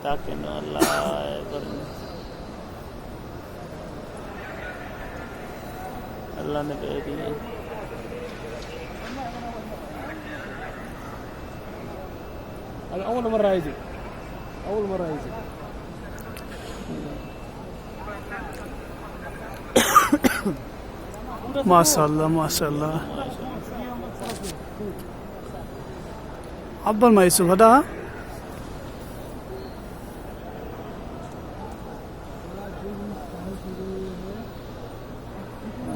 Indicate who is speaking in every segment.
Speaker 1: ताकि न अल्लाह अल्लाह ने भेज दिए।
Speaker 2: أول مرة يجي أول مرة يجي
Speaker 3: माशाल्लाह माशाल्लाह अब्बल ما يسوق هذا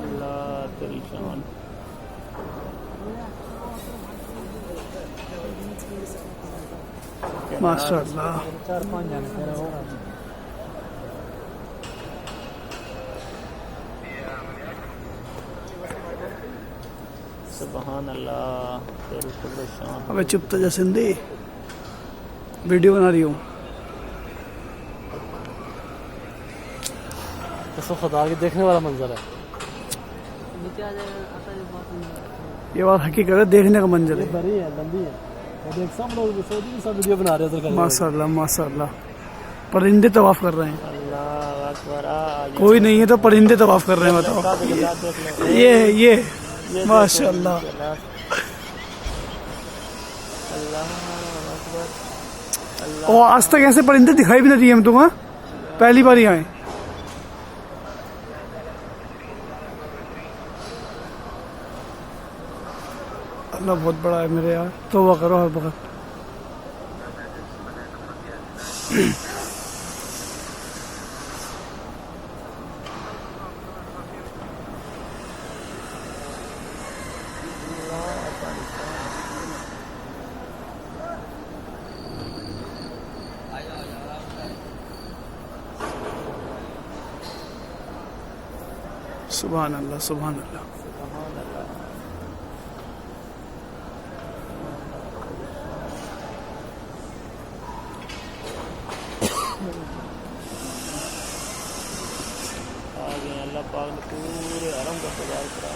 Speaker 1: अल्लाह तेरी शान।
Speaker 3: माशाल्लाह
Speaker 2: 4-5 जाने तेरा हो रहा
Speaker 1: सुभान अल्लाह तेरी कुल शान।
Speaker 3: अबे चुप तो जा सिंधी वीडियो बना रही हूँ।
Speaker 2: तो खुदा के देखने वाला मंजर है।
Speaker 3: ये बात हकीकत है, देखने का मंजर है।
Speaker 2: बड़ी है लंबी है और देख सब लोग सऊदी में सब वीडियो बना रहे हैं उधर।
Speaker 3: माशाल्लाह माशाल्लाह परिंदे तवाफ कर रहे हैं।
Speaker 1: अल्लाह अकबर।
Speaker 3: कोई नहीं है तो परिंदे तवाफ कर रहे हैं। बताओ ये माशाल्लाह
Speaker 1: अल्लाह अकबर।
Speaker 3: और आज तक ऐसे परिंदे दिखाई भी नहीं दिए हम तुम्हें, पहली बार ही आए। अल्लाह बहुत बड़ा है मेरे यार, तौबा करो हर वक्त। सुभान अल्लाह सुभान अल्लाह।
Speaker 1: आ गए अल्लाह पाक ने पूरे हरम का सजाया करा।